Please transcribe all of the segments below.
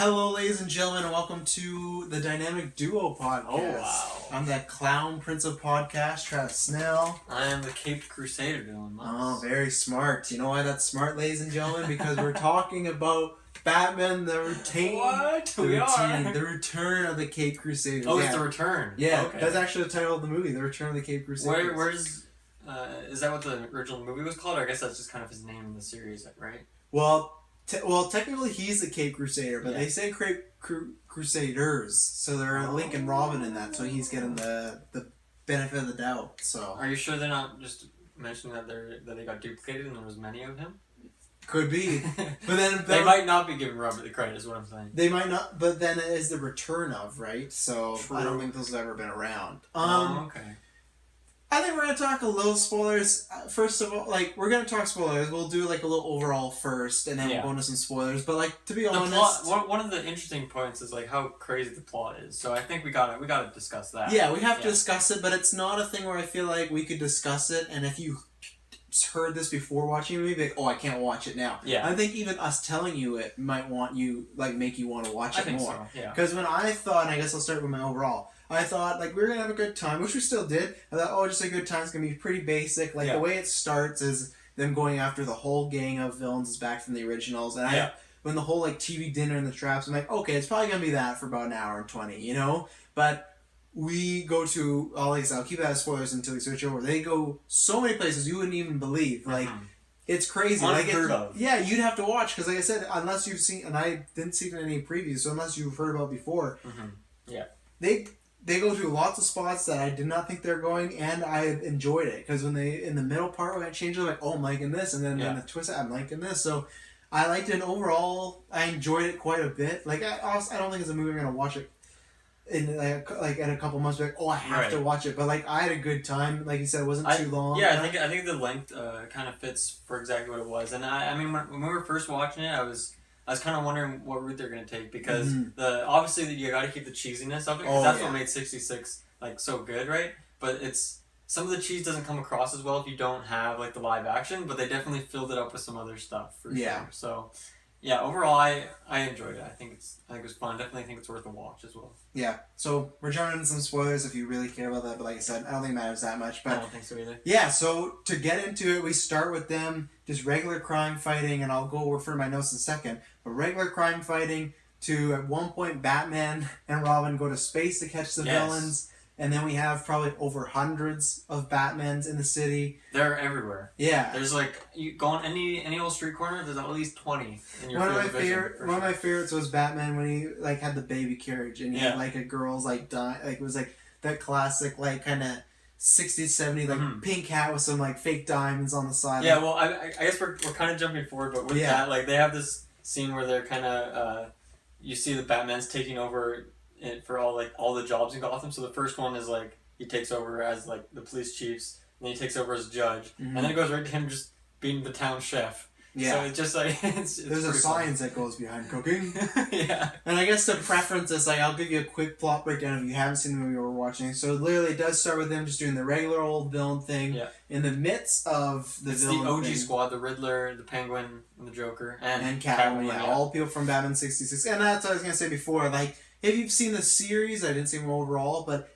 Hello, ladies and gentlemen, and welcome to the Dynamic Duo podcast. Oh, wow. I'm that clown prince of podcast, Travis Snell. I am the Caped Crusader, Dylan Moss. Oh, very smart. You know why that's smart, ladies and gentlemen? Because we're talking about Batman, the return of the Caped Crusaders. Oh, it's the return. Yeah, okay. That's actually the title of the movie, The Return of the Caped Crusaders. Where's is that what the original movie was called? Or I guess that's just kind of his name in the series, right? Well, technically he's the Caped Crusader, but Yeah. they say Crusaders, so they're Link and Robin in that, so he's getting the benefit of the doubt. So Are you sure they're not just mentioning that they got duplicated and there was many of him? could be, but then They might not be giving Robert the credit, is what I'm saying. They might not, but then it is the return of, right? So True. I don't think those have ever been around. Okay. I think we're gonna talk a little spoilers. First of all, we're gonna talk spoilers. We'll do a little overall first, and then we'll go into some spoilers. But to be honest, one of the interesting points is how crazy the plot is. So I think we gotta discuss that. Yeah, we have to discuss it, but it's not a thing where I feel like we could discuss it. And if you heard this before watching a movie, I can't watch it now. Yeah. I think even us telling you it might make you want to watch it more. So, yeah. Because when I thought, and I guess I'll start with my overall. I thought, we were going to have a good time, which we still did. I thought, just a good time. It's going to be pretty basic. The way it starts is them going after the whole gang of villains is back from the originals. And when the whole, TV dinner and the traps, I'm like, okay, it's probably going to be that for about an hour and 20, you know? But we go to, I'll keep that as spoilers until we switch over. They go so many places you wouldn't even believe. It's crazy. Unheard of. Yeah, you'd have to watch. Because like I said, unless you've seen, and I didn't see it in any previews, so unless you've heard about it before, They go to lots of spots that I did not think they were going, and I enjoyed it. Because when in the middle part, when I changed it, oh, I'm liking this. And then in the twist, I'm liking this. So I liked it, and overall, I enjoyed it quite a bit. I don't think it's a movie I'm going to watch it in, in a couple months. I have to watch it. But, I had a good time. Like you said, it wasn't too long. Yeah, I think the length kind of fits for exactly what it was. And I mean, when we were first watching it, I was kind of wondering what route they're going to take, because obviously you got to keep the cheesiness of it, because that's what made 66 so good, right? But some of the cheese doesn't come across as well if you don't have the live action, but they definitely filled it up with some other stuff for sure. So yeah, overall I enjoyed it. I think it was fun. Definitely think it's worth a watch as well. Yeah. So we're jumping into some spoilers if you really care about that, but like I said, I don't think it matters that much. But I don't think so either. Yeah, so to get into it, we start with them just regular crime fighting, and I'll go refer to my notes in a second. But regular crime fighting to, at one point, Batman and Robin go to space to catch the villains. And then we have probably over hundreds of Batmans in the city. They're everywhere. Yeah. There's you go on any old street corner, there's at least 20 in your One of my favorites was Batman when he had the baby carriage and he had a girl's dying. It was that classic kind of 60s, 70s pink hat with some fake diamonds on the side. Yeah, well I guess we're kind of jumping forward, but with that they have this scene where they're kind of you see the Batman's taking over for all the jobs in Gotham. So the first one is he takes over as the police chiefs, and then he takes over as judge, and then it goes right to him just being the town chef. Yeah. So it's just it's there's a science that goes behind cooking. Yeah. And I guess to preference this, I'll give you a quick plot breakdown if you haven't seen the movie we're watching. So literally, it does start with them just doing the regular old villain thing. Yeah. In the midst of the villain the OG thing, squad: the Riddler, the Penguin, and the Joker, and Catwoman. Yeah, all people from Batman 66. And that's what I was gonna say before. If you've seen the series, I didn't see them overall, but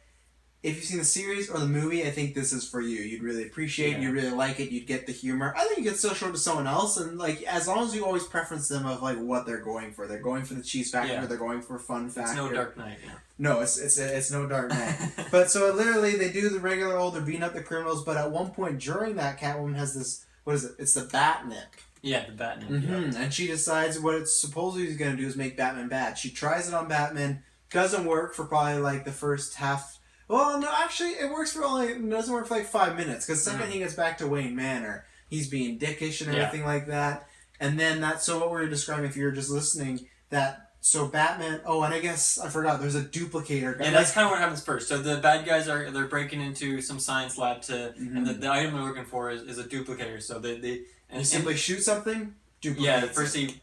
if you've seen the series or the movie, I think this is for you. You'd really appreciate it. You'd really like it. You'd get the humor. I think you could still show it to someone else, and as long as you always preference them of what they're going for. They're going for the cheese factor. Yeah. They're going for fun factor. It's no Dark Knight. Yeah. No, it's no Dark Knight. But so literally, they do the regular old. They're beating up the criminals, but at one point during that, Catwoman has this. What is it? It's the Batnip. Yeah, the Batnip. Mm-hmm. And she decides what it's supposedly going to do is make Batman bad. She tries it on Batman. Doesn't work for probably the first half. Well, no, actually, it works for it doesn't work for 5 minutes, because the second he gets back to Wayne Manor, he's being dickish and everything like that. And then so what we're describing, if you're just listening, so Batman, and I guess I forgot, there's a duplicator guy. Yeah, that's kind of what happens first. So the bad guys they're breaking into some science lab and the item they're looking for is a duplicator. So they simply shoot something, duplicate. Yeah, first he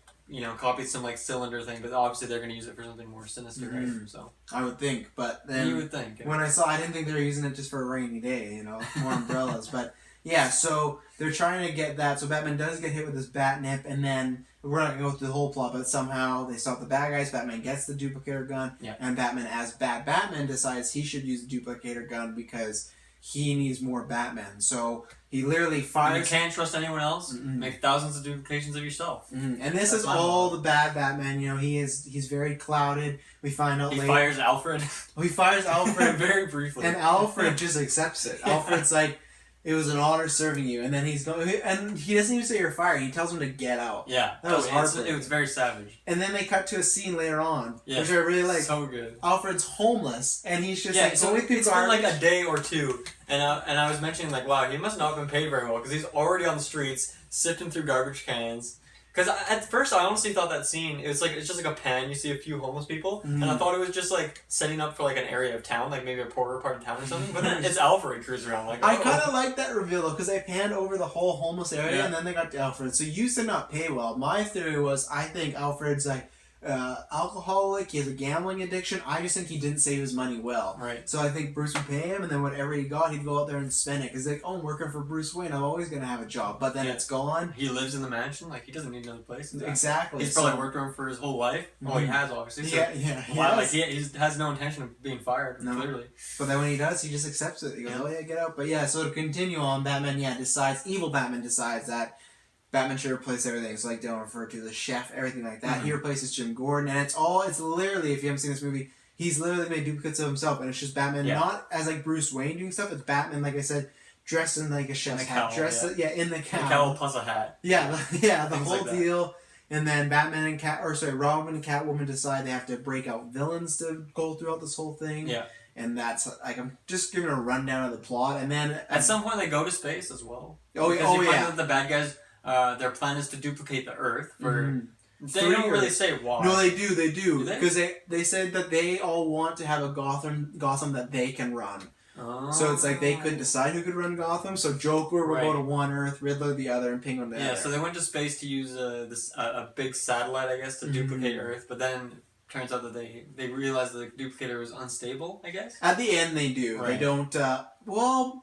copies some cylinder thing, but obviously they're going to use it for something more sinister, right? So I would think, but then you would think. Yeah. When I didn't think they were using it just for a rainy day, more umbrellas. But yeah, so they're trying to get that. So Batman does get hit with this Batnip, and then we're not gonna go through the whole plot, but somehow they stop the bad guys. Batman gets the duplicator gun, and Batman, as Batman, decides he should use the duplicator gun because he needs more Batman. So he literally fires. You can't trust anyone else. Make thousands of duplications of yourself. And this is all the bad Batman. You know, he's very clouded. We find out he later. Fires Alfred. He fires Alfred very briefly, and Alfred just accepts it. Alfred's like, "It was an honor serving you," and then he's going, and he doesn't even say you're fired. He tells him to get out. Yeah, that was heartbreaking. It was very savage. And then they cut to a scene later on, which I really like. So good. Alfred's homeless, and he's just like so it's been like a day or two, and I was mentioning like, wow, he must not have been paid very well because he's already on the streets sifting through garbage cans. Because at first I honestly thought that scene, it's just like a pan, you see a few homeless people, and I thought it was just like setting up for like an area of town, like maybe a poorer part of town or something, but then it's Alfred cruising around like, I kind of like that reveal though, because they panned over the whole homeless area, and then they got to Alfred. So you said not pay well. My theory was, I think Alfred's like, alcoholic, he has a gambling addiction. I just think he didn't save his money well. Right. So I think Bruce would pay him, and then whatever he got, he'd go out there and spend it. Because like, oh, I'm working for Bruce Wayne, I'm always going to have a job. But then it's gone. He lives in the mansion, like he doesn't need another place. Exactly. He's probably worked on him for his whole life. Well, he has obviously. So he has no intention of being fired, clearly. But then when he does, he just accepts it. He goes, oh yeah, get out. But yeah, so to continue on, Batman, evil Batman decides that Batman should replace everything. So like Dylan referred to, the chef, everything like that. He replaces Jim Gordon, and it's literally, if you haven't seen this movie, he's literally made duplicates of himself, and it's just Batman, not as like Bruce Wayne doing stuff. It's Batman, like I said, dressed in like a chef's hat, in the cowl. The cowl plus a hat. Yeah, the whole deal. And then Batman and Robin and Catwoman decide they have to break out villains to go throughout this whole thing. Yeah. And that's like, I'm just giving a rundown of the plot, and then at some point they go to space as well. Oh yeah, find out the bad guys. Their plan is to duplicate the Earth. They don't really say why. No, they do. Because they said that they all want to have a Gotham that they can run. Oh. So it's like they couldn't decide who could run Gotham. So Joker will go to one Earth, Riddler the other, and Penguin the other. Yeah, so they went to space to use a big satellite, I guess, to duplicate Earth. But then turns out that they realized the duplicator was unstable, I guess. At the end, they do. Right. They don't.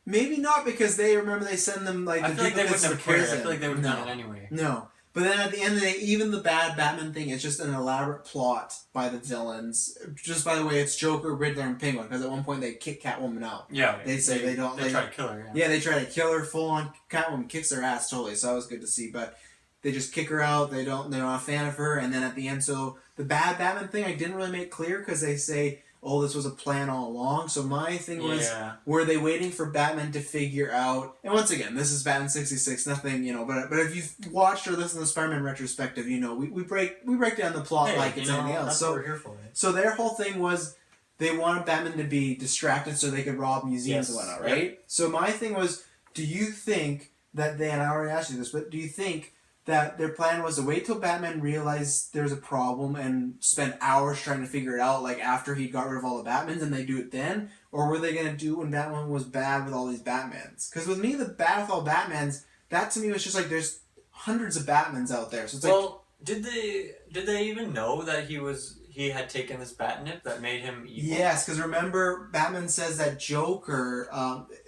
Maybe not, because they send them like I the feel like they wouldn't have cared. I feel like they would have done it anyway. No. But then at the end of the day, even the bad Batman thing is just an elaborate plot by the villains. Just by the way, it's Joker, Riddler, and Penguin, because at one point they kick Catwoman out. Yeah. They say they don't. They try to kill her. Yeah, they try to kill her full on. Catwoman kicks their ass totally, so that was good to see. But they just kick her out. They're not a fan of her. And then at the end, so the bad Batman thing I didn't really make clear, because they say, oh, this was a plan all along. So my thing was, were they waiting for Batman to figure out? And once again, this is Batman 66, nothing, But if you've watched or listened to the Spider-Man retrospective, we break down the plot like it's anything else. That's what we're here for. So their whole thing was they wanted Batman to be distracted so they could rob museums and whatnot, right? Yep. So my thing was, do you think that and I already asked you this, but do you think that their plan was to wait till Batman realized there's a problem and spend hours trying to figure it out, like after he got rid of all the Batmans, and they do it then? Or were they going to do it when Batman was bad with all these Batmans? Because with me, the bad with all Batmans, that to me was just like, there's hundreds of Batmans out there. So it's did they even know that he had taken this Batnip that made him evil? Yes, because remember, Batman says that Joker,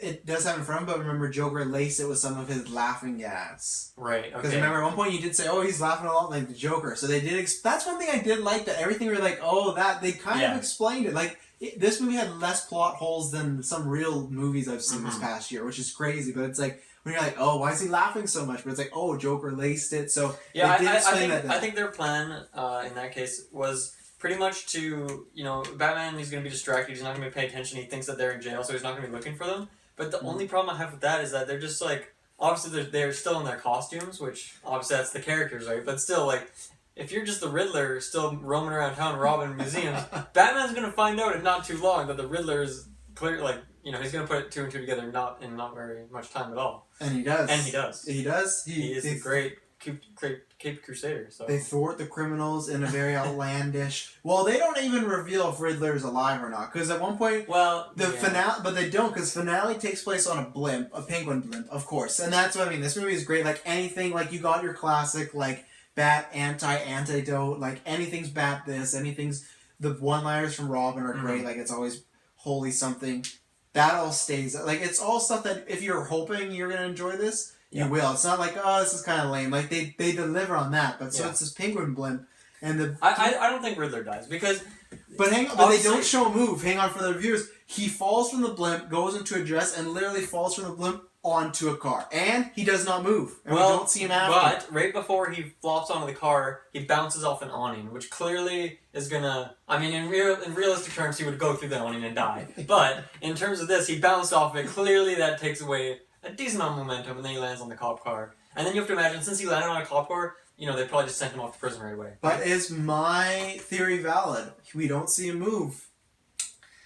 it does have in front of him, but remember, Joker laced it with some of his laughing gas. Right, okay. Because remember, at one point you did say, oh, he's laughing a lot like the Joker. So they did, that's one thing I did like, that everything were like, oh, that, they kind of explained it. Like, this movie had less plot holes than some real movies I've seen this past year, which is crazy, but it's like, when you're like, oh, why is he laughing so much? But it's like, oh, Joker laced it. So yeah, I think their plan in that case was pretty much to, Batman, he's going to be distracted, he's not going to be paying attention, he thinks that they're in jail, so he's not going to be looking for them. But the only problem I have with that is that they're just like, obviously they're still in their costumes, which obviously that's the characters, right? But still, like, if you're just the Riddler still roaming around town robbing museums, Batman's going to find out in not too long that the Riddler is clear, like, he's going to put two and two together in not very much time at all. And he does. He is the great Cape Crusader. So they thwart the criminals in a very outlandish. Well, they don't even reveal if Riddler is alive or not, because at one point, finale, but they don't, because finale takes place on a penguin blimp, of course, and that's what I mean. This movie is great. Like anything, like you got your classic, like Bat antidote, like anything's Bat this, anything's the one-liners from Robin are great. Like it's always holy something. That all stays. Like it's all stuff that if you're hoping you're gonna enjoy this, you will. It's not like, oh, this is kind of lame. Like they deliver on that, but so it's this penguin blimp, and I don't think Riddler dies because. But hang on, but they don't show a move. Hang on for the viewers. He falls from the blimp, goes into a dress, and literally falls from the blimp onto a car, and he does not move, and we don't see him after. But right before he flops onto the car, he bounces off an awning, which clearly is gonna. I mean, in realistic terms, he would go through the awning and die. But in terms of this, he bounced off it. Clearly, that takes away a decent amount of momentum, and then he lands on the cop car. And then you have to imagine, since he landed on a cop car, they probably just sent him off to prison right away. But is my theory valid? We don't see him move.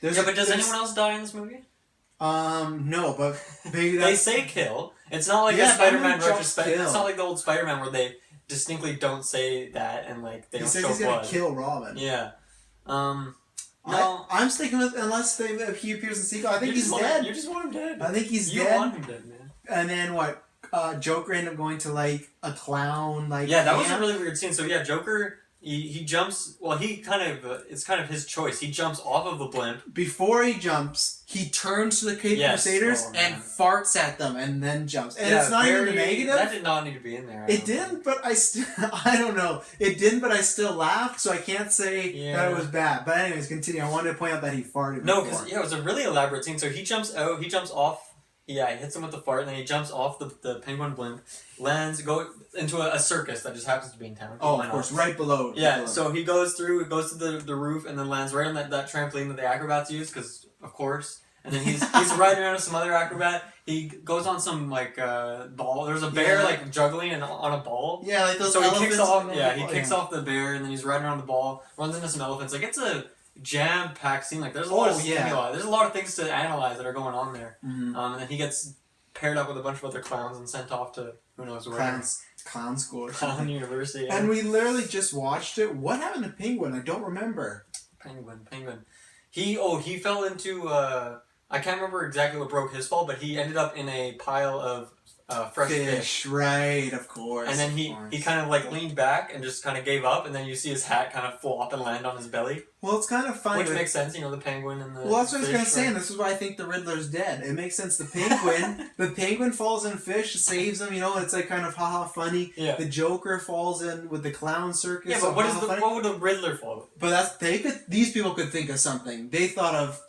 But does anyone else die in this movie? No, but maybe they say kill. It's not like a Spider-Man retrospect. It's not like the old Spider-Man where they distinctly don't say that and like they don't show blood. He says he's gonna kill Robin. Yeah. No. I'm sticking with unless he appears in sequel. I think he's dead. You just want him dead. I think he's dead. You want him dead, man. And then what? Joker ended up going to like a clown like. Yeah, that was a really weird scene. So yeah, Joker. He jumps. Well, he kind of. It's kind of his choice. He jumps off of the blimp. Before he jumps, he turns to the Crusaders and farts at them, and then jumps. And it's not even a negative. That did not need to be in there. It didn't, but I still. I don't know. It didn't, but I still laughed, so I can't say that it was bad. But anyways, continue. I wanted to point out that he farted. No, because it was a really elaborate scene. So he jumps out. He jumps off. Yeah, he hits him with the fart, and then he jumps off the penguin blimp, go into a circus that just happens to be in town. Oh, of course, right below. Yeah, so he goes to the roof, and then lands right on that trampoline that the acrobats use, because, of course. And then he's riding around with some other acrobat. He goes on some, ball. There's a bear, juggling on a ball. Yeah, like those so elephants. He kicks off, he kicks off the bear, and then he's riding around the ball, runs into some elephants. Like, it's a jam-packed scene. Like, there's a lot of stimuli. There's a lot of things to analyze that are going on there. Mm-hmm. And then he gets paired up with a bunch of other clowns and sent off to who knows where. Clown school. Clown university. And we literally just watched it. What happened to Penguin? I don't remember. Penguin. He fell into, I can't remember exactly what broke his fall, but he ended up in a pile of fresh fish. Right, of course. And then he kind of leaned back and just kind of gave up, and then you see his hat kind of flop and land on his belly. Well, it's kind of funny. Which makes sense, the penguin and the Well, that's what I was going to say, right? and this is why I think the Riddler's dead. It makes sense. The penguin falls in fish, saves him, it's like kind of haha funny. Yeah. The Joker falls in with the clown circus. Yeah, but what would the Riddler fall? But these people could think of something. They thought of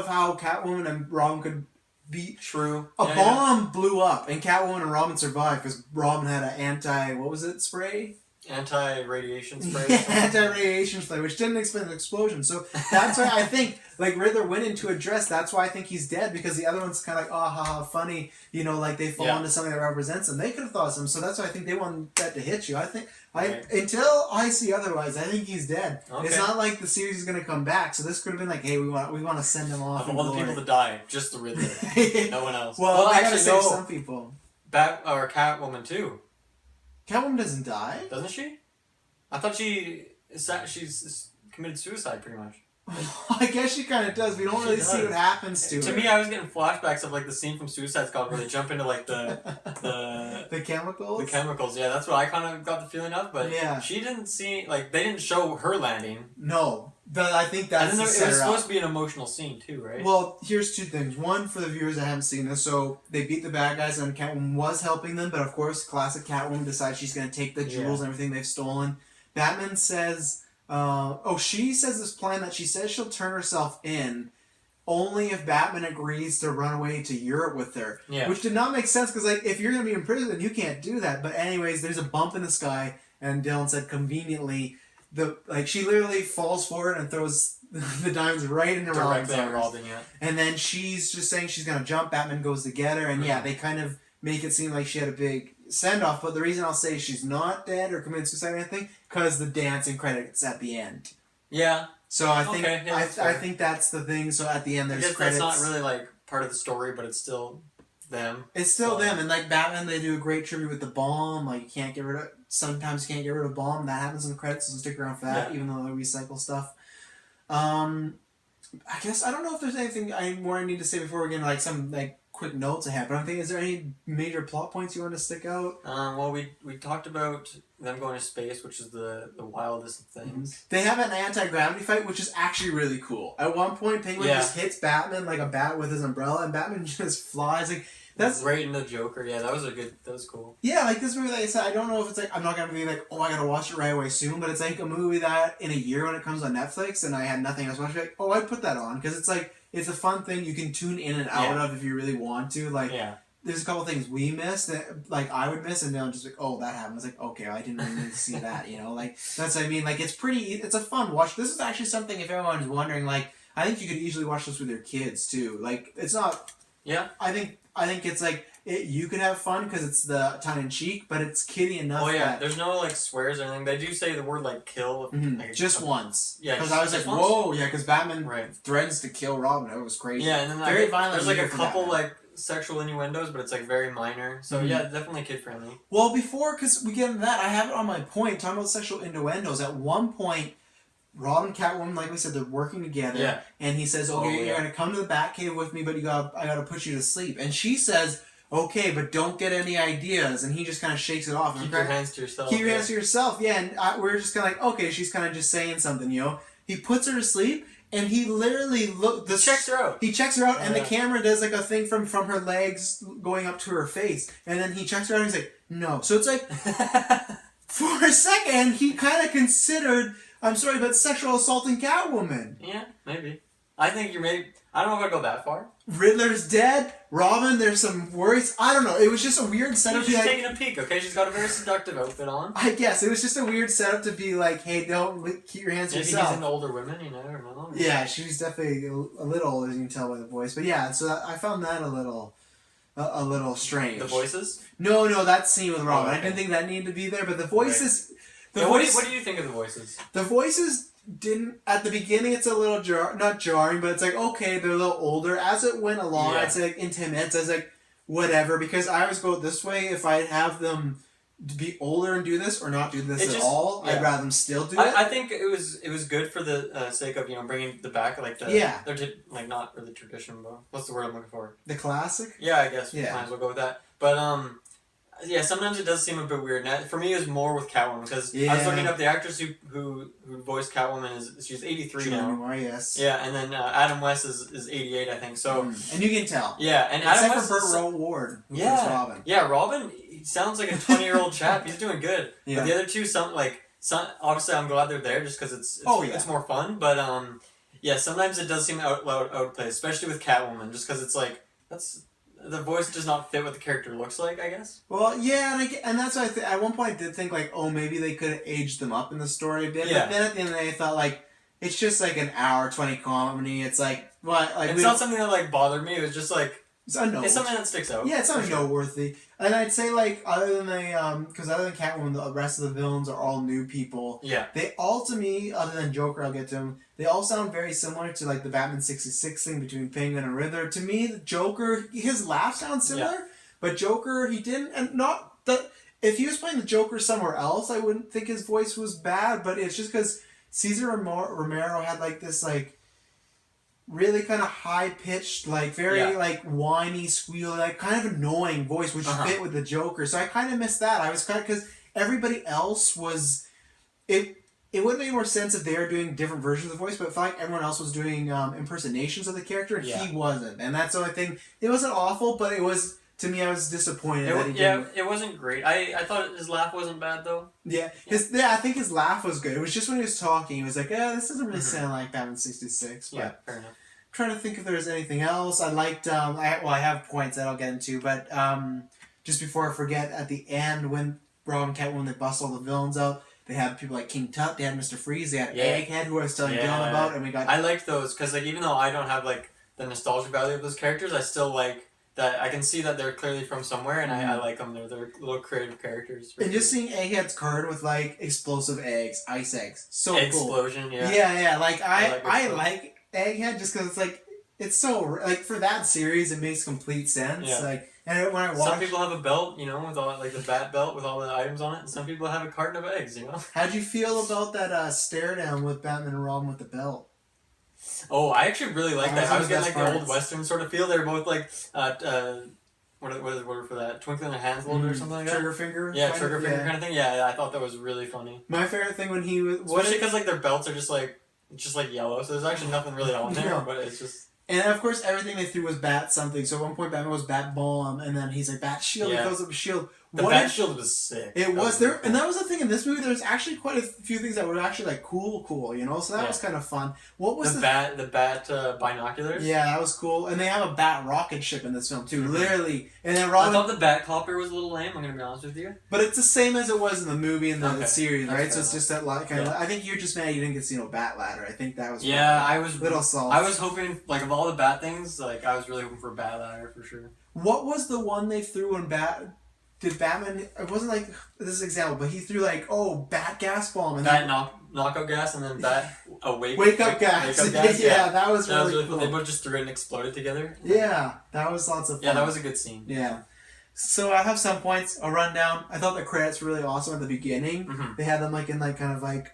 how Catwoman and Robin could be true. A bomb blew up, and Catwoman and Robin survived because Robin had an spray? Anti-radiation spray. Anti-radiation spray, which didn't explain the explosion. So that's why I think, Riddler went into a dress. That's why I think he's dead, because the other one's kind of funny. They fall into something that represents them. They could have thought of some. So that's why I think they want that to hit you. I think until I see otherwise, I think he's dead. Okay. It's not like the series is going to come back. So this could have been like, hey, we want to send him off. Of all the people that die, just the Riddler. No one else. Well actually, save some people. Catwoman too. Catwoman doesn't die, doesn't she? I thought she's committed suicide pretty much. I guess she kind of does. We don't really see what happens to her. To me, I was getting flashbacks of the scene from Suicide Squad where they jump into the chemicals. The chemicals, yeah, that's what I kind of got the feeling of. But she didn't see they didn't show her landing. No, but I think that's. And then it was supposed to be an emotional scene too, right? Well, here's two things. One, for the viewers that haven't seen this, so they beat the bad guys and Catwoman was helping them, but of course, classic Catwoman decides she's going to take the jewels and everything they've stolen. Batman says. She says this plan that she says she'll turn herself in only if Batman agrees to run away to Europe with her. Yeah. Which did not make sense, because if you're going to be in prison, you can't do that. But anyways, there's a bump in the sky, and Dylan said conveniently, she literally falls forward and throws the diamonds right into Robin's arms. And then she's just saying she's going to jump, Batman goes to get her, and they kind of make it seem like she had a big send-off, but the reason I'll say she's not dead or committed suicide or anything, because the dancing credits at the end. Yeah. So I think I think that's the thing. So at the end there's credits. That's not really part of the story, but it's still them. It's still them, and Batman, they do a great tribute with the bomb. You can't get rid of. Sometimes you can't get rid of a bomb. That happens in the credits, so stick around for that. Even though they recycle stuff. I guess I don't know if there's anything more I need to say before we get into some quick notes I have, but I'm thinking, is there any major plot points you want to stick out? Well, we talked about them going to space, which is the wildest of things. Mm-hmm. They have an anti-gravity fight, which is actually really cool. At one point, Penguin just hits Batman like a bat with his umbrella, and Batman just flies. That's right into Joker. Yeah, that was cool. Yeah, like this movie, like I said, I don't know if it's like I'm not gonna be like, oh, I gotta watch it right away soon, but it's like a movie that in a year when it comes on Netflix and I had nothing else to watch, like, oh, I'd put that on because it's like it's a fun thing you can tune in and out of if you really want to. Like, there's a couple things we missed that like I would miss, and then just like, oh, that happened. It's like, okay, I didn't really need to see that, you know, like that's what I mean. Like it's a fun watch. This is actually something if everyone's wondering, like I think you could easily watch this with your kids too. Like it's not. Yeah. I think it's like. You can have fun because it's the tongue in cheek, but it's kiddie enough. Oh yeah, that there's no like swears or anything. They do say the word like kill. Like, just once. Yeah, because I was like, whoa, yeah, because Batman threatens to kill Robin. It was crazy. Yeah, and then very violent. There's like a couple like sexual innuendos, but it's like very minor. So yeah, definitely kid friendly. Well, before because we get into that, I have it on my point talking about sexual innuendos. At one point, Robin and Catwoman, like we said, they're working together, and he says, "Okay, you're gonna come to the Batcave with me, but I gotta put you to sleep." And she says, okay, but don't get any ideas. And he just kind of shakes it off. Keep your hands to yourself. Keep your hands to yourself, yeah. And we're just kind of like, okay, she's kind of just saying something, you know. He puts her to sleep, and he literally checks her out. He checks her out, and the camera does like a thing from her legs going up to her face. And then he checks her out, and he's like, no. So it's like, for a second, he kind of considered, I'm sorry, but sexual assaulting Catwoman. Yeah, maybe. I think I don't know if I'd go that far. Riddler's dead. Robin, there's some worries. I don't know. It was just a weird setup. She's taking a peek, okay? She's got a very seductive outfit on. I guess. It was just a weird setup to be like, hey, don't keep your hands to yourself. Maybe he's into older women, you never know. Yeah, she's definitely a little older, as you can tell by the voice. But yeah, so I found that a little strange. The voices? No, that scene with Robin. Oh, okay. I didn't think that needed to be there, but the voices... Right. What do you think of the voices? The voices... didn't at the beginning it's a little not jarring, but it's like okay, they're a little older. As it went along, I'd say like in 10 minutes I was like whatever, because I always go this way. If I have them to be older and do this or not do this at all, I'd rather them still do it. I think it was good for the sake of bringing the back like the they're like not really tradition, but what's the word I'm looking for? The classic. Yeah, I guess we might as well go with that. But yeah, sometimes it does seem a bit weird. Now, for me, it was more with Catwoman because I was looking up the actress who voiced Catwoman she's 83 now. Anymore, yes. Yeah, and then Adam West is 88, I think. So and you can tell. Yeah, and except Adam West for Burt Ward. Robin. Yeah, Robin. He sounds like a 20-year-old chap. He's doing good. Yeah. But the other two, obviously, I'm glad they're there just because it's more fun. But yeah, sometimes it does seem outplayed, especially with Catwoman, just because it's like the voice does not fit what the character looks like, I guess. Well, yeah, and that's why at one point I did think like, oh, maybe they could have aged them up in the story a bit. Yeah. But then at the end of the day, I thought like it's just like an hour 20 comedy. It's like what? Like it's not something that like bothered me. It was just like it's something that sticks out. Yeah, it's not noteworthy. And I'd say like other than because other than Catwoman, the rest of the villains are all new people. Yeah. They all to me, other than Joker, I'll get to him. They all sound very similar to like the Batman 66 thing between Penguin and Riddler. To me, the Joker, his laugh sounds similar, but Joker, he didn't, and not that if he was playing the Joker somewhere else, I wouldn't think his voice was bad. But it's just because Cesar Romero had like this like really kind of high pitched, like very like whiny, squealy, like kind of annoying voice, which fit with the Joker. So I kind of missed that. I was kind of because everybody else was it. It would make more sense if they were doing different versions of the voice, but I felt like everyone else was doing impersonations of the character, and he wasn't. And that's the only thing. It wasn't awful, but it was, to me, I was disappointed that he didn't. It wasn't great. I thought his laugh wasn't bad, though. Yeah. I think his laugh was good. It was just when he was talking, he was like, this doesn't really sound like Batman 66. But yeah, fair enough. I'm trying to think if there's anything else. I liked, I have points that I'll get into, but just before I forget, at the end, when Robin and Catwoman, they bust all the villains out, they had people like King Tut, they had Mr. Freeze, they had Egghead, who I was telling Dylan about, and we got... I liked those, because like, even though I don't have like the nostalgia value of those characters, I still like that. I can see that they're clearly from somewhere, and I like them. They're little creative characters. And just seeing Egghead's card with like explosive eggs, ice eggs, so Explosion, cool. Yeah, like I like Egghead just because it's like, it's so, like for that series, it makes complete sense. Yeah. Like, and when I watch... Some people have a belt, with all like the bat belt with all the items on it, and some people have a carton of eggs, How'd you feel about that stare down with Batman and Robin with the belt? Oh, I actually really like that. I was getting like the old Western sort of feel. They were both like, what is the word for that? Twinkling a Hansel or something like that? Trigger finger? Yeah, trigger finger kind of thing. Yeah, I thought that was really funny. My favorite thing when he was... Especially because like their belts are just like yellow, so there's actually nothing really on there, but it's just... And of course, everything they threw was bat something. So at one point, Batman was bat bomb, and then he's like bat shield. Yeah. He throws up a shield. The bat shield was sick. It was there, and that was the thing in this movie. There's actually quite a few things that were actually like cool, you know. So that was kind of fun. What was the bat binoculars? Yeah, that was cool. And they have a bat rocket ship in this film too, literally. And then I thought the bat copter was a little lame. I'm gonna be honest with you. But it's the same as it was in the movie and the series, right? So it's just that kind of. I think you're just mad you didn't get to see no bat ladder. I think that was. I was little soft. I was hoping, like, of all the bat things, like I was really hoping for a bat ladder for sure. What was the one they threw in bat? Did Batman? It wasn't like this is an example, but he threw like bat gas bomb and bat knockout gas and then bat wake up gas. Yeah, that was really cool. They both just threw it and exploded together. Yeah, that was lots of fun. Yeah, that was a good scene. Yeah. So I have some points. A rundown. I thought the credits were really awesome at the beginning. Mm-hmm. They had them like in like kind of like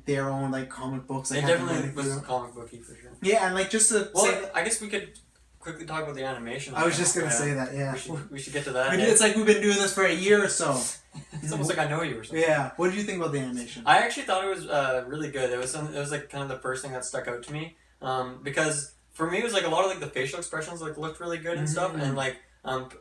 their own like comic books. It definitely was comic booky for sure. Yeah, and like just to I guess we could quickly talk about the animation. I was just gonna say that. Yeah, we should get to that. It's like we've been doing this for a year or so. It's almost like I know you or something. Yeah. What did you think about the animation? I actually thought it was really good. It was like kind of the first thing that stuck out to me because for me it was like a lot of like the facial expressions like looked really good and stuff, and like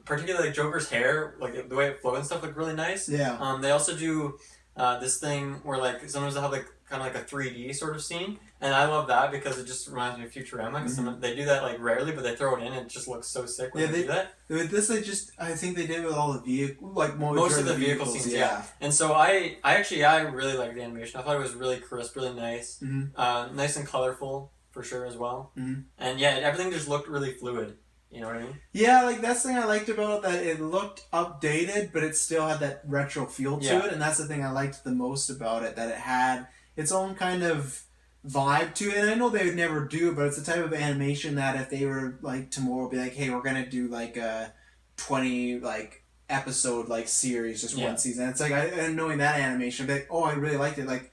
particularly like Joker's hair, like the way it flowed and stuff looked really nice. Yeah. They also do this thing where like sometimes they have like kind of like a 3D sort of scene, and I love that because it just reminds me of Futurama. Because they do that like rarely, but they throw it in, and it just looks so sick when they do that. With this, I think they did with all the vehicle, like most of the vehicle scenes. Yeah. And so I really liked the animation. I thought it was really crisp, really nice, nice and colorful for sure as well. Mm-hmm. And yeah, everything just looked really fluid. You know what I mean? Yeah, like that's the thing I liked about it, that it looked updated, but it still had that retro feel to it, and that's the thing I liked the most about it, that it had its own kind of vibe to it. And I know they would never do it, but it's the type of animation that if they were like tomorrow be like, hey, we're gonna do like a 20 like episode like series, just one season. It's like and knowing that animation, I'd be like, oh, I really liked it. Like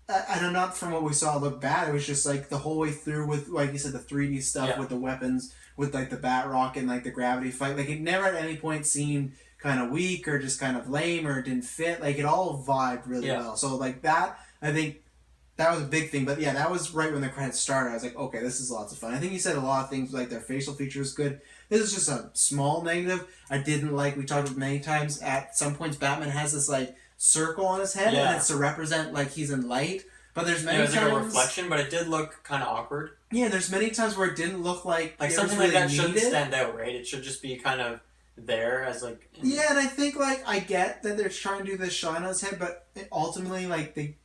I know not from what we saw look bad. It was just like the whole way through with, like you said, the 3D stuff with the weapons, with like the bat rocket and like the gravity fight. Like it never at any point seemed kind of weak or just kind of lame or it didn't fit. Like it all vibed really well. So like that, I think that was a big thing. But yeah, that was right when the credits started. I was like, okay, this is lots of fun. I think you said a lot of things, like their facial features good. This is just a small negative. I didn't like, we talked about many times, at some points Batman has this like circle on his head and it's to represent like he's in light. But there's many times... it was like a reflection, but it did look kind of awkward. Yeah, there's many times where it didn't look like something like that shouldn't stand out, right? It should just be kind of there as like... Yeah, and I think like I get that they're trying to do this shine on his head, but ultimately like they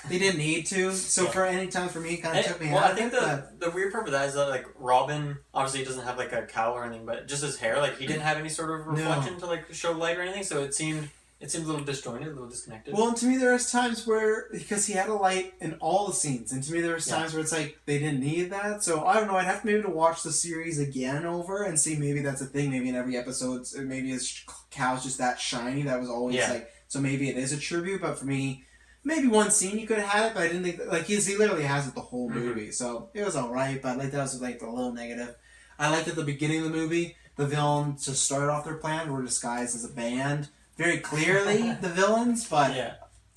didn't need to. So for any time for me, it kind of took me out of it. Well, I think the weird part of that is that like Robin, obviously he doesn't have like a cowl or anything, but just his hair, like he didn't have any sort of reflection to like show light or anything, so it seemed a little disjointed, a little disconnected. Well, and to me there was times where, because he had a light in all the scenes, and to me there was times where it's like they didn't need that. So I don't know, I'd have to maybe to watch the series again over and see, maybe that's a thing. Maybe in every episode, maybe his cow's just that shiny. That was always like, so maybe it is a tribute. But for me, maybe one scene you could have had it, but I didn't think that, like he literally has it the whole movie. So it was alright, but like that was like the little negative. I liked at the beginning of the movie, the villains to start off their plan were disguised as a band. Very clearly the villains, but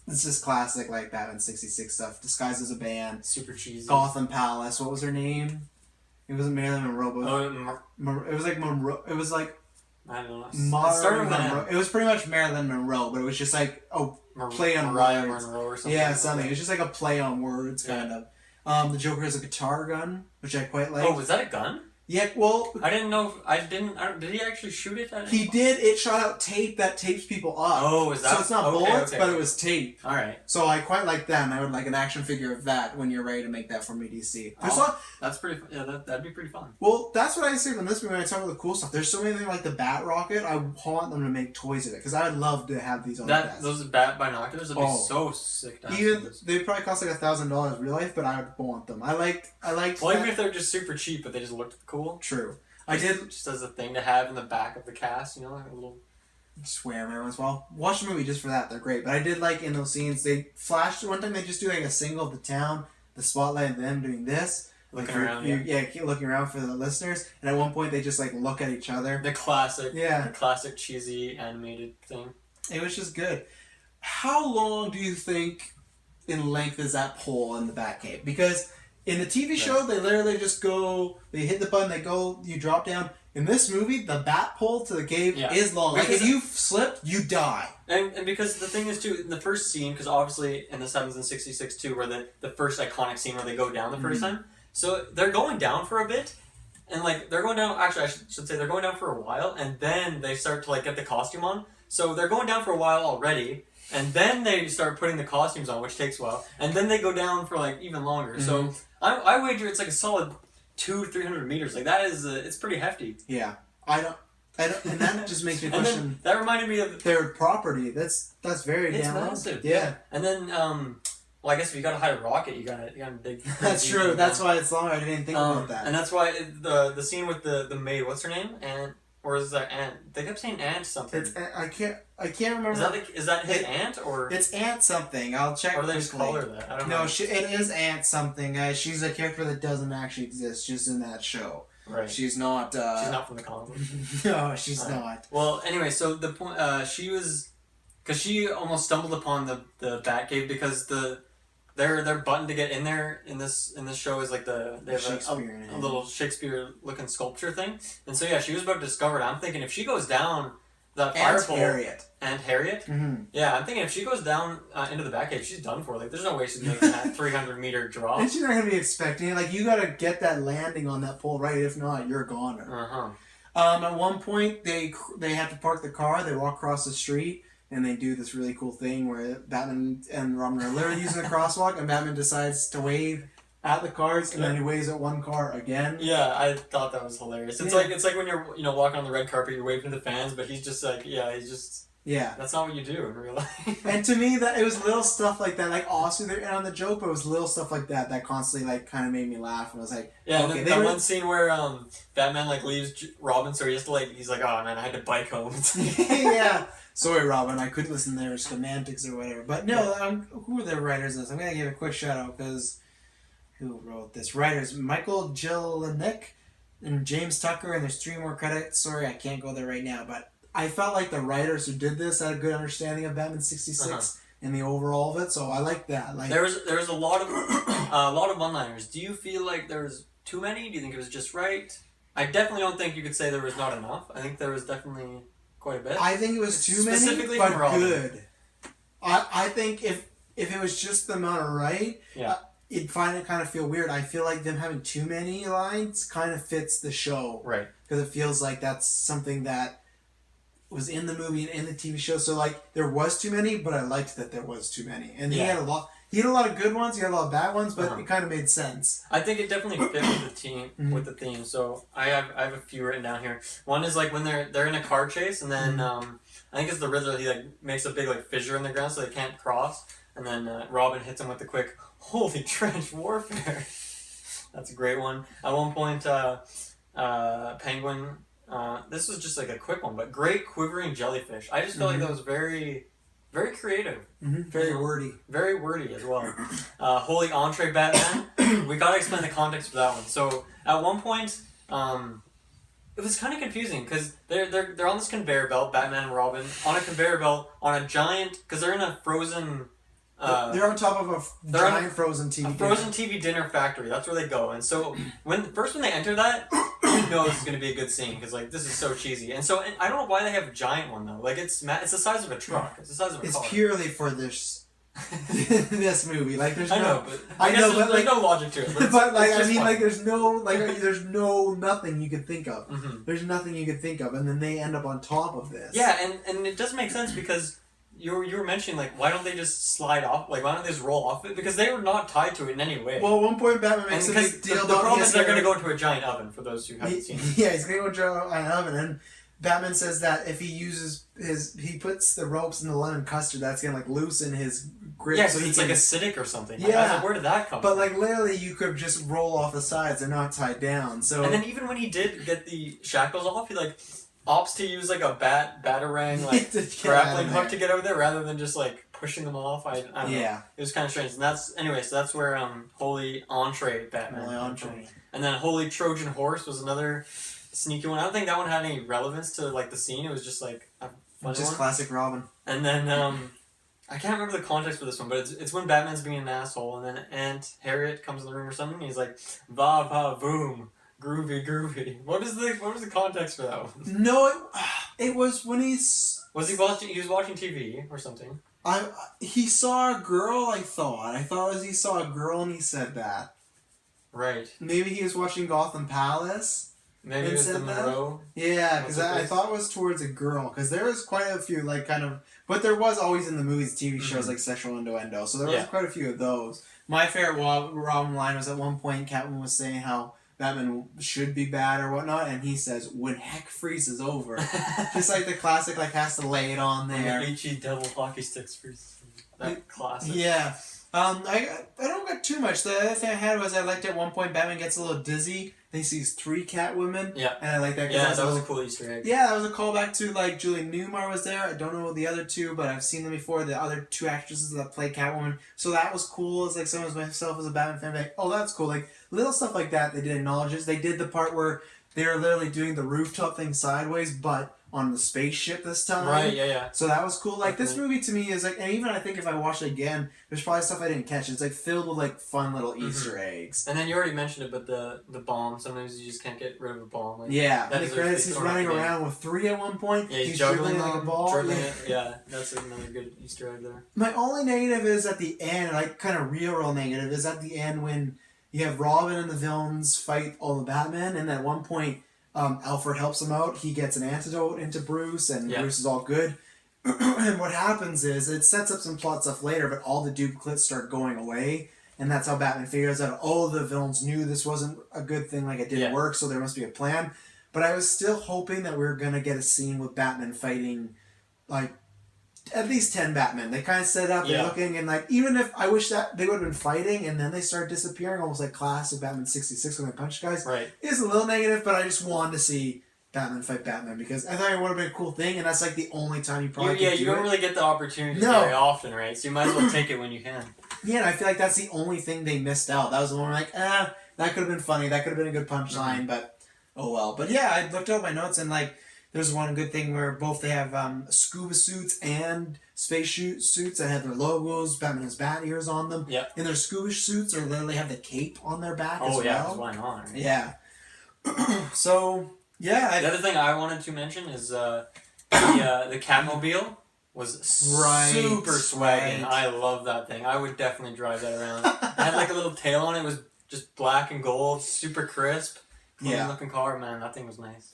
it's just classic like Batman 66 stuff. Disguised as a band. Super cheesy. Gotham Palace. What was her name? It wasn't Marilyn Monroe. But it was like Monroe. It was like... I don't know. Marilyn Monroe. It was pretty much Marilyn Monroe, but it was just like play on Mariah words. Monroe or something. Yeah, something. It was just like a play on words, kind of. The Joker has a guitar gun, which I quite like. Oh, was that a gun? Yeah, well... I didn't know... did he actually shoot it? He did. It shot out tape that tapes people up. Oh, is that... So it's not bullets, but it was tape. Alright. So I quite like that, and I would like an action figure of that when you're ready to make that for me, DC. That's pretty... Yeah, that'd be pretty fun. Well, that's what I say from this movie when I talk about the cool stuff. There's so many things like the Bat Rocket. I want them to make toys of it, because I would love to have these on the desk. Those bat binoculars would be so sick. They'd probably cost like $1,000 in real life, but I would want them. I liked. Well, even if they're just super cheap, but they just looked cool. True. Just as a thing to have in the back of the cast, you know, like a little... Swear every once in a while. Watch the movie just for that. They're great. But I did like in those scenes, they flashed... One time they just do like a single of the town, the spotlight of them doing this. Looking around, keep looking around for the listeners. And at one point they just like look at each other. The classic cheesy animated thing. It was just good. How long do you think in length is that pole in the Batcave? Because... In the TV show, they literally just go, they hit the button, they go, you drop down. In this movie, the bat pole to the cave is long. Like, if you slipped, you die. And because the thing is, too, in the first scene, because obviously in the 7s and 66, too, were the first iconic scene where they go down the first time. So they're going down for a bit, and, like, they're going down, actually, I should say they're going down for a while, and then they start to, like, get the costume on. So they're going down for a while already, and then they start putting the costumes on, which takes a while, and then they go down for, like, even longer. So I wager it's, like, a solid 200-300 meters. Like, that is, it's pretty hefty. Yeah. I don't, and that just makes me question. That reminded me of their property. That's very damn massive. Yeah. And then, well, I guess if you gotta hide a rocket, you gotta dig. That's true. That's why it's long. I didn't think about that. And that's why the scene with the maid. What's her name? Aunt, or is that Aunt? They kept saying Aunt something. It's I can't remember. Is that his aunt or? It's Aunt something. I'll check. Or they just call her that. I don't know. No, it is Aunt something. She's a character that doesn't actually exist, just in that show. Right. She's not. She's not from the comic book. No, she's not. Well, anyway, so the point, she was, because she almost stumbled upon the Batcave because their button to get in there in this show is like they have a little Shakespeare looking sculpture thing, and so yeah, she was about to discover it. I'm thinking if she goes down that fire pole, Harriet, yeah, I'm thinking if she goes down into the Batcave, she's done for. Like, there's no way she's making that 300-meter drop. And she's not gonna be expecting it. Like, you gotta get that landing on that pole right. If not, you're a goner. At one point, they have to park the car. They walk across the street. And they do this really cool thing where Batman and Robin are literally using the crosswalk, and Batman decides to wave at the cars, and then he waves at one car again. Yeah, I thought that was hilarious. It's like when you're walking on the red carpet, you're waving to the fans, but he's just like that's not what you do in real life. And to me, that it was little stuff like that, like also they're on the joke, but it was little stuff like that constantly like kind of made me laugh, and I was like, okay, that one scene where Batman like leaves Robin, so he has to he's like, oh man, I had to bike home. Yeah. Sorry, Robin, I couldn't listen to their semantics or whatever. But no, who are the writers of this? I'm going to give a quick shout out because who wrote this? Writers Michael Jelenic and James Tucker, and there's 3 more credits. Sorry, I can't go there right now. But I felt like the writers who did this had a good understanding of Batman 66 and the overall of it, so I like that. Like, there was a lot of one-liners. Do you feel like there was too many? Do you think it was just right? I definitely don't think you could say there was not enough. I think there was definitely quite a bit. I think it was too many, but good. I think if it was just the amount of right, you'd find it kind of feel weird. I feel like them having too many lines kind of fits the show. Right. Because it feels like that's something that was in the movie and in the TV show. So, like, there was too many, but I liked that there was too many. And he had a lot... He had a lot of good ones, he had a lot of bad ones, but it kind of made sense. I think it definitely fit with the team, with the theme. So I have a few written down here. One is like when they're in a car chase, and then I think it's the Riddler. He like makes a big like fissure in the ground so they can't cross, and then Robin hits him with the quick holy trench warfare. That's a great one. At one point, Penguin. This was just like a quick one, but great quivering jellyfish. I just felt like that was very. Very creative. Very wordy. Very wordy as well. Holy entree Batman. We gotta explain the context for that one. So at one point, it was kind of confusing because they're on this conveyor belt, Batman and Robin, on a conveyor belt on a giant, because they're in a frozen. They're on top of a giant frozen TV. Frozen TV dinner factory. That's where they go. And so when they enter that, you know this is gonna be a good scene because like this is so cheesy. And so I don't know why they have a giant one though. Like it's the size of a truck. It's the size of a car. It's purely for this this movie. Like there's I know, but there's no logic to it. But like I mean, like there's no nothing you could think of. There's nothing you could think of, and then they end up on top of this. Yeah, and it does make sense because. You were mentioning, like, why don't they just slide off? Like, why don't they just roll off it? Because they were not tied to it in any way. Well, at one point, Batman makes a big deal about... The problem is they're going to go into a giant oven, for those who haven't seen it. Yeah, he's going to go into an oven, and Batman says that if he uses he puts the ropes in the lemon custard, that's going to, like, loosen his grip. Yeah, so it's, like, acidic or something. Yeah. I was like, where did that come from? But, like, literally, you could just roll off the sides. They're not tied down, so... And then even when he did get the shackles off, he, like... opts to use like a batarang like grappling hook to get over there rather than just like pushing them off. I don't know. It was kind of strange. And that's where Holy Entree Batman. Holy Entree. And then Holy Trojan Horse was another sneaky one. I don't think that one had any relevance to like the scene. It was just like a funny just one. Classic Robin. And then I can't remember the context for this one, but it's when Batman's being an asshole, and then Aunt Harriet comes in the room or something, and he's like, va va boom, groovy groovy. What was the context for that one? No, it was when he was watching TV or something. He saw a girl. I thought he saw a girl and he said that. Right. Maybe he was watching Gotham Palace. Maybe it was the Monroe. Yeah, because I thought it was towards a girl. Because there was quite a few, like, kind of... But there was always in the movies, TV shows, like, sexual innuendo. So there was quite a few of those. My favorite Robin line was at one point, Catwoman was saying how Batman should be bad or whatnot, and he says, when heck freezes over. Just like the classic, like, has to lay it on there. When the HE devil hockey sticks freezes. That classic. Yeah. I don't got too much. The other thing I had was I liked at one point Batman gets a little dizzy. Then he sees 3 Catwomen. Yeah. And I like that. Yeah, that was a cool Easter egg. Yeah, that was a callback to, like, Julianne Newmar was there. I don't know the other two, but I've seen them before. The other 2 actresses that play Catwoman. So that was cool. It's like someone myself as a Batman fan, like, oh, that's cool. Like, little stuff like that they did acknowledge. They did the part where they were literally doing the rooftop thing sideways, but on the spaceship this time. Right, yeah. So that was cool. Like, this movie to me is like, and even I think if I watch it again, there's probably stuff I didn't catch. It's like filled with like fun little Easter eggs. And then you already mentioned it, but the bomb, sometimes you just can't get rid of a bomb. Like, yeah, and the credits, he's running around with 3 at one point. Yeah, he's juggling like a ball. Yeah, that's another good Easter egg there. My only negative is at the end, like kind of real negative, is at the end when you have Robin and the villains fight all the Batman, and at one point, Alfred helps him out. He gets an antidote into Bruce, and Bruce is all good. And what happens is, it sets up some plot stuff later, but all the duplicates start going away, and that's how Batman figures out, oh, the villains knew this wasn't a good thing, like it didn't work, so there must be a plan. But I was still hoping that we were going to get a scene with Batman fighting, like, at least 10 Batman. They kind of set up, they're looking, and like, even if I wish that they would have been fighting and then they start disappearing, almost like classic Batman 66 when they punch guys. Right. It's a little negative, but I just wanted to see Batman fight Batman because I thought it would have been a cool thing, and that's like the only time you probably you don't really get the opportunity very often, right? So you might as well take it when you can. Yeah, and I feel like that's the only thing they missed out. That was the one where like, that could have been funny, that could have been a good punchline, but oh well. But yeah, I looked up my notes and like, there's one good thing where both they have scuba suits and space suits that have their logos. Batman has bat ears on them. Yep. And their scuba suits are literally have the cape on their back as well. Oh yeah, why not? Right? Yeah. So yeah. The other thing I wanted to mention is the Catmobile was super swagging. I love that thing. I would definitely drive that around. It had like a little tail on it. It was just black and gold, super crisp. Clean looking car, man. That thing was nice.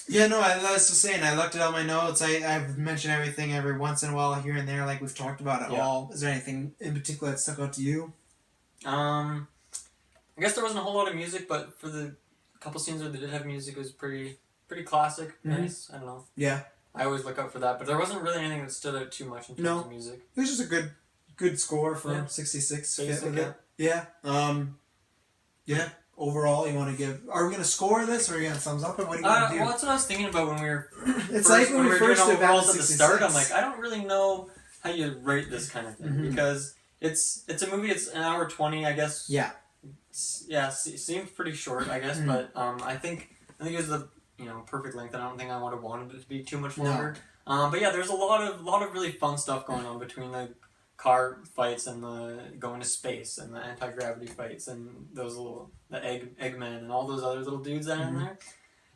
Yeah, no, I was just saying, I looked at all my notes. I've mentioned everything every once in a while here and there, like we've talked about it all. Is there anything in particular that stuck out to you? I guess there wasn't a whole lot of music, but for the couple scenes where they did have music, it was pretty classic, nice. I don't know. Yeah. I always look out for that, but there wasn't really anything that stood out too much in terms of music. It was just a good score for 66. Basic, yeah. Yeah. Overall, you want to give... Are we going to score this, or are you going to thumbs up, or what are you going to do? Well, that's what I was thinking about when we were... It's like when we first did overalls at the start, I'm like, I don't really know how you rate this kind of thing, because it's a movie, it's an hour 20, I guess. Yeah. Yeah, it seems pretty short, I guess, but I think it was the perfect length, and I don't think I would have wanted it to be too much longer. No. But yeah, there's a lot of really fun stuff going on between the car fights and the going to space and the anti-gravity fights and those little the Eggman and all those other little dudes that are in there.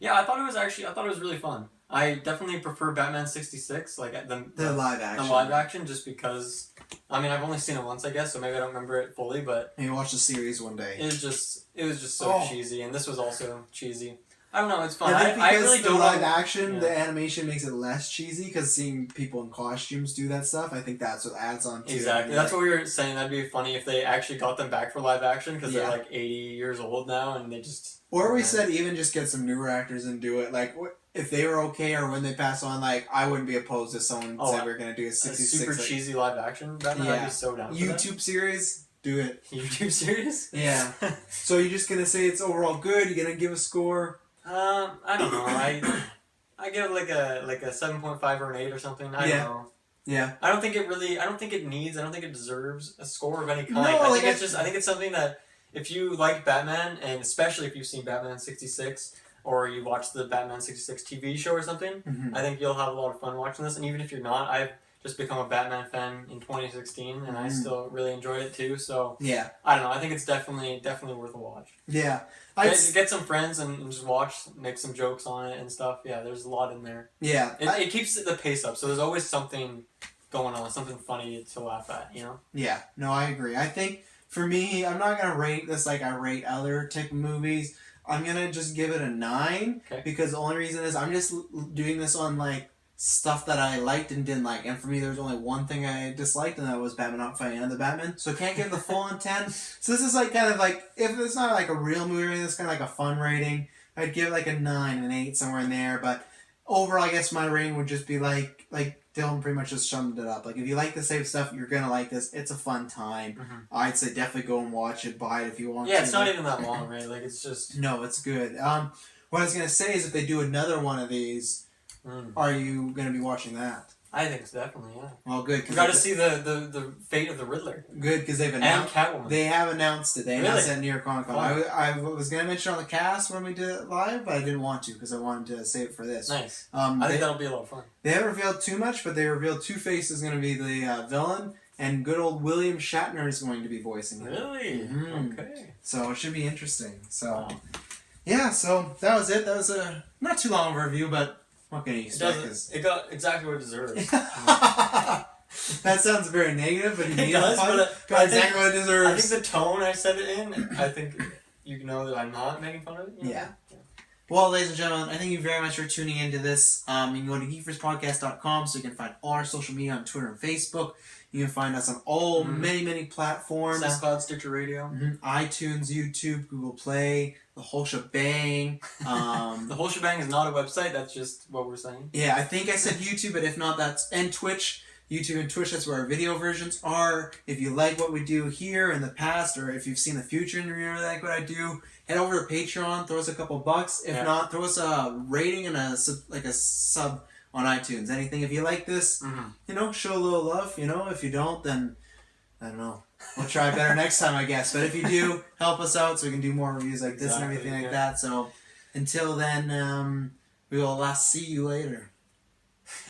Yeah, I thought it was really fun. I definitely prefer Batman 66, like the live action. The live action, just because I mean I've only seen it once, I guess, so maybe I don't remember it fully, but maybe watch the series one day. It was just so cheesy, and this was also cheesy. I don't know, it's fun. I think because I really don't live action, the animation makes it less cheesy, because seeing people in costumes do that stuff, I think that's what adds on to it. Exactly. That's what we were saying. That'd be funny if they actually got them back for live action, because they're like 80 years old now, and they just... Or we said even just get some newer actors and do it. Like, if they were okay, or when they pass on, like, I wouldn't be opposed if someone said we're going to do a 66... super cheesy live action Batman, I'd be so down for YouTube series... Do it. YouTube series? Yeah. So you're just going to say it's overall good? You're going to give a score? I don't know. I give it like a 7.5 or an 8 or something. I don't know. Yeah. I don't think it deserves a score of any kind. No, I think it's something that if you like Batman, and especially if you've seen Batman 66 or you watch the Batman 66 TV show or something, I think you'll have a lot of fun watching this. And even if you're not, I've just become a Batman fan in 2016, and I still really enjoyed it too. So yeah, I don't know. I think it's definitely worth a watch. Yeah, Get some friends and just watch, make some jokes on it and stuff. Yeah, there's a lot in there. Yeah, it keeps the pace up, so there's always something going on, something funny to laugh at. You know. Yeah, no, I agree. I think for me, I'm not gonna rate this like I rate other type of movies. I'm gonna just give it a 9 because the only reason is I'm just doing this on like stuff that I liked and didn't like, and for me there's only one thing I disliked, and that was Batman not fighting the Batman. So I can't give the full on 10. So this is like kind of like, if it's not like a real movie, it's kind of like a fun rating. I'd give it like a 9, an 8, somewhere in there. But overall, I guess my rating would just be like Dylan pretty much just summed it up. Like, if you like the same stuff, you're gonna like this. It's a fun time. I'd say definitely go and watch it, buy it if you want to. Yeah, it's not even that long, right? Like, it's just... No, it's good. What I was gonna say is if they do another one of these, are you gonna be watching that? I think so, definitely, yeah. Well, good. You got to see the fate of the Riddler. Good, because they've announced... And Catwoman. They have announced it. They announced it at New York Comic Con. Oh. I was going to mention it on the cast when we did it live, but I didn't want to because I wanted to save it for this. Nice. I think that'll be a lot of fun. They haven't revealed too much, but they revealed Two-Face is going to be the villain, and good old William Shatner is going to be voicing him. Really? Okay. So it should be interesting. So, yeah, so that was it. That was a not too long of a review, but... What can you expect? It got exactly what it deserves. That sounds very negative, but you need does, got exactly what it deserves. I think the tone I said it in, I think you know that I'm not making fun of it. Yeah. Well, ladies and gentlemen, I thank you very much for tuning into this. You can go to geekverspodcast.com so you can find all our social media on Twitter and Facebook. You can find us on all many platforms. SoundCloud, Stitcher Radio. iTunes, YouTube, Google Play, the whole shebang. The whole shebang is not a website, that's just what we're saying. Yeah, I think I said YouTube, but if not, that's... And Twitch. YouTube and Twitch, that's where our video versions are. If you like what we do here in the past, or if you've seen the future and you really like what I do, head over to Patreon, throw us a couple bucks. If not, throw us a rating and a sub on iTunes. Anything. If you like this, show a little love. If you don't, then I don't know. We'll try better next time, I guess. But if you do, help us out so we can do more reviews like this and everything like that. So until then, we will see you later.